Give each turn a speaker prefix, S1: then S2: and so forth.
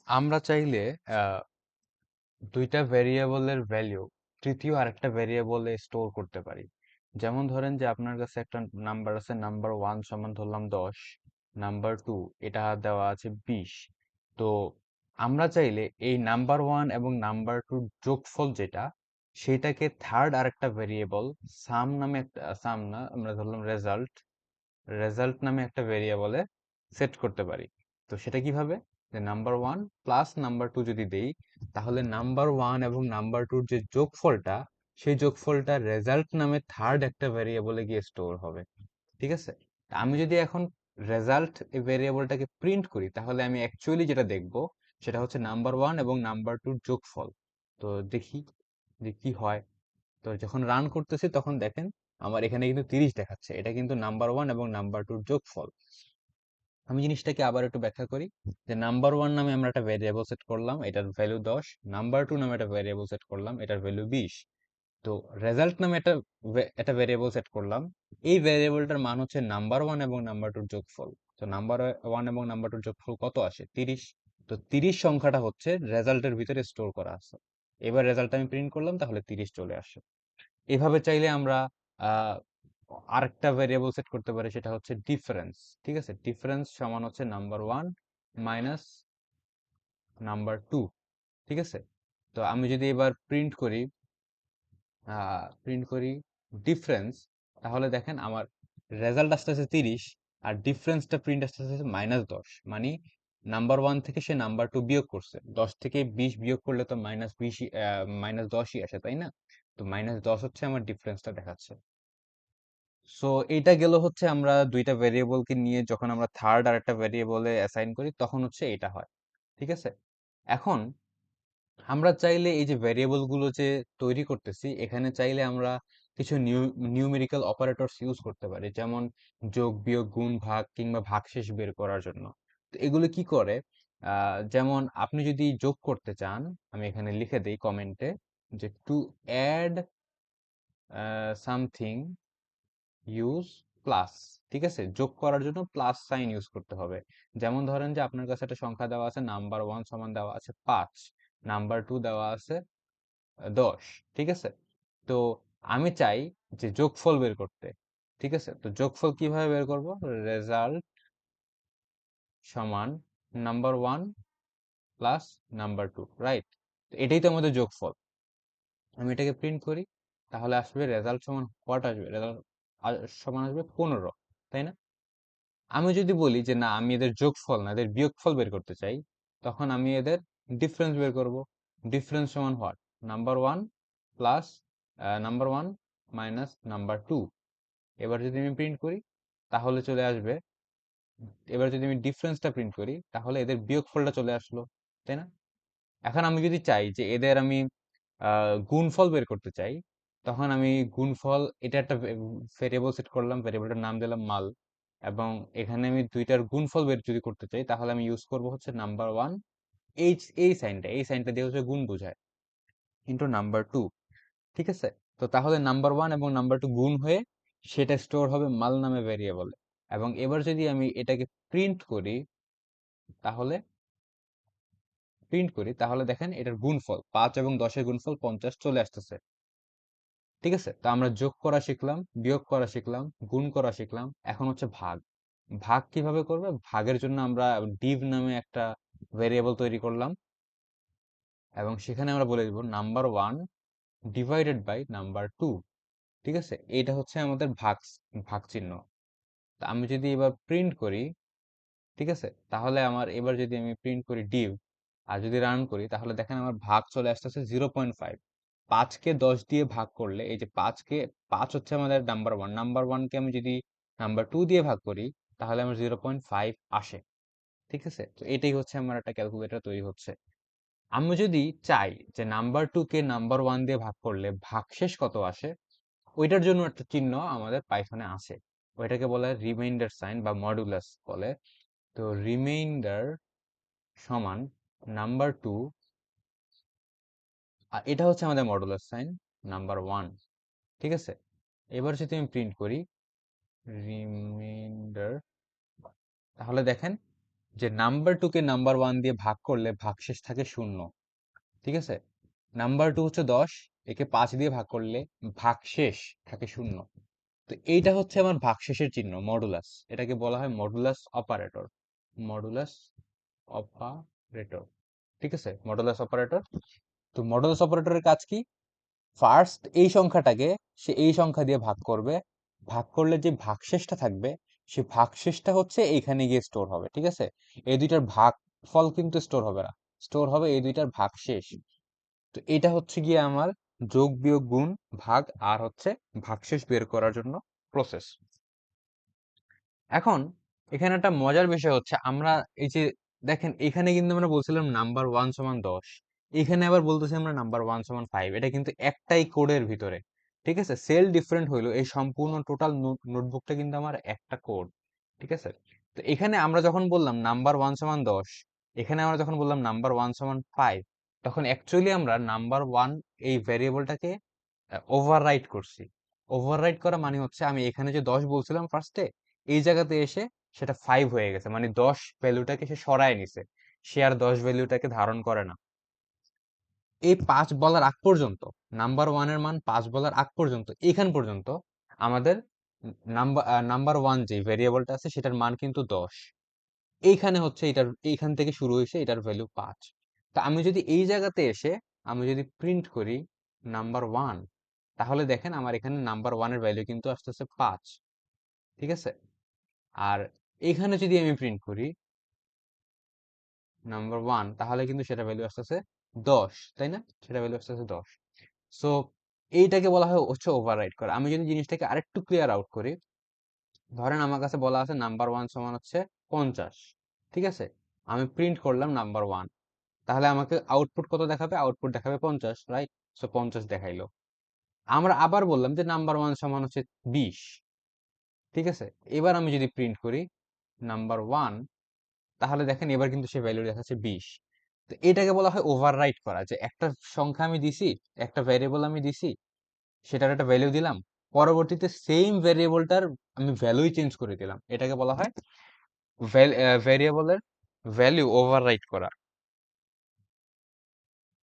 S1: আমরা চাইলে দুইটা ভেরিয়েবলের ভ্যালু তৃতীয় আরেকটা ভেরিয়েবলে স্টোর করতে পারি। যেমন ধরেন যে আপনার কাছে একটা নাম্বার আছে, নাম্বার 1 সমান ধরলাম 10, নাম্বার 2 এটা দেওয়া আছে 20। তো আমরা চাইলে এই নাম্বার 1 এবং নাম্বার 2 যোগফল যেটা, সেটাকে থার্ড আরেকটা ভেরিয়েবল সাম নামে একটা, সাম না, আমরা ধরলাম রেজাল্ট, রেজাল্ট নামে একটা ভেরিয়েবলে সেট করতে পারি। তো সেটা কিভাবে, যে নাম্বার 1 প্লাস নাম্বার 2 যদি দেই, তাহলে নাম্বার 1 এবং নাম্বার 2 যে যোগফলটা, সেই যোগফলটা রেজাল্ট নামে থার্ড একটা ভেরিয়েবলে গিয়ে স্টোর হবে। ঠিক আছে? তা আমি যদি এখন রেজাল্ট এই ভেরিয়েবলটাকে প্রিন্ট করি, তাহলে আমি অ্যাকচুয়ালি যেটা দেখব সেটা হচ্ছে নাম্বার 1 এবং নাম্বার 2 যোগফল। তো দেখি যে কি হয়। তো যখন রান করতেছি তখন দেখেন আমার এখানে কিন্তু 30 দেখাচ্ছে। এটা কিন্তু নাম্বার 1 এবং নাম্বার 2 যোগফল। আমি জিনিসটাকে আবার একটু ব্যাখ্যা করি, যে নাম্বার 1 নামে আমরা একটা ভেরিয়েবল সেট করলাম, এটার ভ্যালু 10। নাম্বার 2 নামে একটা ভেরিয়েবল সেট করলাম, এটার ভ্যালু 20। তো রেজাল্ট নামে একটা ভেরিয়েবল সেট করলাম, এই ভেরিয়েবলটার মান হচ্ছে নাম্বার 1 এবং নাম্বার 2 যোগফল। তো নাম্বার 1 এবং নাম্বার 2 যোগফল কত আসে? 30। তো 30 সংখ্যাটা হচ্ছে রেজাল্টের ভিতরে স্টোর করা আছে। এবার রেজাল্ট আমি প্রিন্ট করলাম, তাহলে 30 চলে আসে। এভাবে চাইলে আমরা আহ, আরেকটা ভেরিয়েবল সেট করতে পারি, সেটা হচ্ছে ডিফারেন্স। ঠিক আছে? ডিফারেন্স সমান হচ্ছে নাম্বার 1 মাইনাস নাম্বার 2। ঠিক আছে? তো আমি যদি এবার প্রিন্ট করি ডিফারেন্স, তাহলে দেখেন আমার রেজাল্ট আসতেছে 30, আর ডিফারেন্সটা প্রিন্ট আসতেছে -10। মানে নাম্বার 1 থেকে সে নাম্বার 2 বিয়োগ করছে, 10 থেকে 20 বিয়োগ করলে তো -20, -10ই আসে, তাই না? তো -10 হচ্ছে আমার ডিফারেন্সটা দেখাচ্ছে। সো এইটা গেল হচ্ছে আমরা দুইটা ভেরিয়েবলকে নিয়ে যখন আমরা থার্ড আর একটা ভেরিয়েবলে অ্যাসাইন করি, তখন হচ্ছে এটা হয়। ঠিক আছে? এখন আমরা চাইলে এই যে ভেরিয়েবল গুলো যে তৈরি করতেছি, এখানে চাইলে আমরা কিছু নিউমেরিক্যাল অপারেটরস ইউজ করতে পারি, যেমন যোগ, বিয়োগ, গুণ, ভাগ কিংবা ভাগশেষ বের করার জন্য। তো এগুলো কি করে, যেমন আপনি যদি যোগ করতে চান, আমি এখানে লিখে দেই কমেন্টে, যে to add something use plus. ঠিক আছে? যোগ করার জন্য প্লাস সাইন ইউজ করতে হবে। যেমন ধরেন যে আপনার কাছে একটা সংখ্যা দেওয়া আছে, নাম্বার 1 সমান দেওয়া আছে 5, নাম্বার 2 দেওয়া আছে 10। ঠিক আছে? তো আমি চাই যে যোগফল বের করতে। ঠিক আছে? তো যোগফল কিভাবে বের করব? রেজাল্ট সমান নাম্বার 1 প্লাস নাম্বার 2, রাইট? তো এটাই তো আমাদের যোগফল। আমি এটাকে প্রিন্ট করি, তাহলে আসবে রেজাল্ট সমান কত আসবে? রেজাল্ট সমান আসবে 15, তাই না? আমি যদি বলি যে না, আমি এদের যোগফল না, এদের বিয়োগফল বের করতে চাই, তখন আমি এদের ডিফারেন্স বের করব। ডিফারেন্স সমান what? Number 1 plus number 1 minus number 2। এবার যদি আমি প্রিন্ট করি, তাহলে চলে আসবে, এবার যদি আমি ডিফারেন্সটা প্রিন্ট করি, তাহলে এদের বিয়োগফলটা চলে আসলো, তাই না? এখন আমি যদি চাই যে এদের আমি গুণফল বের করতে চাই, তখন আমি গুণফল, এটা একটা ভেরিয়েবল সেট করলাম, ভেরিয়েবলটার নাম দিলাম মাল, এবং এখানে আমি দুইটার গুণফল বের যদি করতে চাই, তাহলে আমি ইউজ করব হচ্ছে নাম্বার 1, এই সাইনটা দিয়ে হচ্ছে গুণ বোঝায়, ইন্টু নাম্বার 2। ঠিক আছে? তো তাহলে নাম্বার 1 এবং নাম্বার 2 গুণ হয়ে সেটা স্টোর হবে মাল নামে ভেরিয়েবলে। এবং এবার যদি আমি এটাকে তাহলে প্রিন্ট করি, তাহলে দেখেন এটার গুণফল 5 এবং 10 এর গুণফল 50 চলে আসতেছে। ঠিক আছে? তো আমরা যোগ করা শিখলাম, বিয়োগ করা শিখলাম, গুণ করা শিখলাম, এখন হচ্ছে ভাগ। ভাগ কিভাবে করবে? ভাগের জন্য আমরা div নামে একটা ভেরিয়েবল তৈরি করলাম, এবং সেখানে আমরা বলে দিব নাম্বার 1 ডিভাইডেড বাই নাম্বার 2। ঠিক আছে? এটা হচ্ছে আমাদের ভাগ চিহ্ন। তা আমি যদি এবার প্রিন্ট করি, ঠিক আছে, তাহলে আমার এবার যদি আমি প্রিন্ট করি div, আর যদি রান করি, তাহলে দেখেন আমার ভাগ চলে আসতেছে 0.5। 5কে 10 দিয়ে ভাগ করলে, এই যে 5 হচ্ছে আমাদের নাম্বার 1, নাম্বার 1কে আমি যদি নাম্বার 2 দিয়ে ভাগ করি, তাহলে আমার 0.5 আসে। ঠিক আছে? তো এটাই হচ্ছে আমার একটা ক্যালকুলেটর তৈরি হচ্ছে। আমি যদি চাই যে নাম্বার 2 কে নাম্বার 1 দিয়ে ভাগ করলে ভাগশেষ কত আসে, ওইটার জন্য একটা চিহ্ন আমাদের পাইথনে আছে। ওইটাকে বলে রিমাইন্ডার সাইন বা মডুলাস বলে। তো রিমাইন্ডার সমান নাম্বার 2, আর এটা হচ্ছে আমাদের মডুলাস সাইন নাম্বার 1। ঠিক আছে? এবার যদি আমি প্রিন্ট করি রিমাইন্ডার, তাহলে দেখেন যে নাম্বার টুকে নাম্বার ওয়ান দিয়ে ভাগ করলে ভাগশেষ থাকে শূন্য। ঠিক আছে, নাম্বার টু হচ্ছে 10, একে 5 দিয়ে ভাগ করলে ভাগশেষ থাকে শূন্য। তো এইটা হচ্ছে আমার ভাগশেষের চিহ্ন, মডুলাস। এটাকে বলা হয় মডুলাস অপারেটর। মডুলাস অপারেটর, ঠিক আছে, মডুলাস অপারেটর। তো মডুলাস অপারেটরের কাজ কি? ফার্স্ট এই সংখ্যাটাকে সে এই সংখ্যা দিয়ে ভাগ করবে, ভাগ করলে যে ভাগশেষটা থাকবে সে ভাগশেষটা হচ্ছে এইখানে গিয়ে স্টোর হবে। ঠিক আছে, এই দুইটার ভাগফল কিন্তু স্টোর হবে না, স্টোর হবে এই দুইটার ভাগশেষ। তো এটা হচ্ছে গিয়ে আমার যোগ বিয়োগ গুণ ভাগ আর হচ্ছে ভাগশেষ বের করার জন্য প্রসেস। এখন এখানে একটা মজার বিষয় হচ্ছে, আমরা এই যে দেখেন এখানে কিন্তু আমরা বলছিলাম নাম্বার ওয়ান সমান 10, এখানে আবার বলতেছি আমরা নাম্বার ওয়ান সমান 5। এটা কিন্তু একটাই কোডের ভিতরে। ঠিক আছে, সেল ডিফারেন্ট হইলো, এই সম্পূর্ণ টোটাল নোটবুকটা কিন্তু আমার একটা কোড। ঠিক আছে, তো এখানে আমরা যখন বললাম নাম্বার ওয়ান সমান 10, এখানে আমরা যখন বললাম নাম্বার ওয়ান সমান 5, তখন অ্যাকচুয়ালি আমরা নাম্বার ওয়ান এই ভ্যারিয়েবলটাকে ওভাররাইট করছি। ওভাররাইট করা মানে হচ্ছে আমি এখানে যে 10 বলছিলাম ফার্স্টে, এই জায়গাতে এসে সেটা 5 হয়ে গেছে, মানে 10 ভ্যালুটাকে সে সরায় নিছে, সে আর 10 ভ্যালুটাকে ধারণ করে না। এই 5 বলার আগ পর্যন্ত, নাম্বার ওয়ানের মান 5 বলার আগ পর্যন্ত, এখান পর্যন্ত আমাদের নাম্বার ওয়ান যে ভেরিয়েবলটা আছে সেটার মান কিন্তু 10। এইখানে হচ্ছে এটার, এইখান থেকে শুরু হয়েছে এটার ভ্যালু 5। তা আমি যদি এই জায়গাতে এসে আমি যদি প্রিন্ট করি নাম্বার ওয়ান, তাহলে দেখেন আমার এখানে নাম্বার ওয়ানের ভ্যালু কিন্তু আসতেছে 5। ঠিক আছে, আর এখানে যদি আমি প্রিন্ট করি নাম্বার ওয়ান, তাহলে কিন্তু সেটা ভ্যালু আসতেছে 10, তাই না? সেটা ভ্যালু আসতেছে 10। সো এইটাকে বলা হয় হচ্ছে ওভাররাইট করা। আমি যদি জিনিসটাকে আরেকটু ক্লিয়ার আউট করি, ধরেন আমার কাছে বলা আছে নাম্বার ওয়ান সমান হচ্ছে 50। ঠিক আছে, আমি প্রিন্ট করলাম নাম্বার ওয়ান, তাহলে আমাকে আউটপুট কত দেখাবে? আউটপুট দেখাবে 50, রাইট? সো 50 দেখাইলো। আমরা আবার বললাম যে নাম্বার ওয়ান সমান হচ্ছে 20। ঠিক আছে, এবার আমি যদি প্রিন্ট করি নাম্বার ওয়ান, তাহলে দেখেন এবার কিন্তু সে ভ্যালু দেখাচ্ছে 20। তো এটাকে বলা হয় ওভাররাইট করা, যে একটা সংখ্যা আমি দিছি, একটা ভ্যারিয়েবল আমি দিছি, সেটার একটা ভ্যালু দিলাম, পরবর্তীতে সেম ভ্যারিয়েবলটার আমি ভ্যালুই চেঞ্জ করে দিলাম। এটাকে বলা হয় ভ্যারিয়েবলের ভ্যালু ওভাররাইট করা।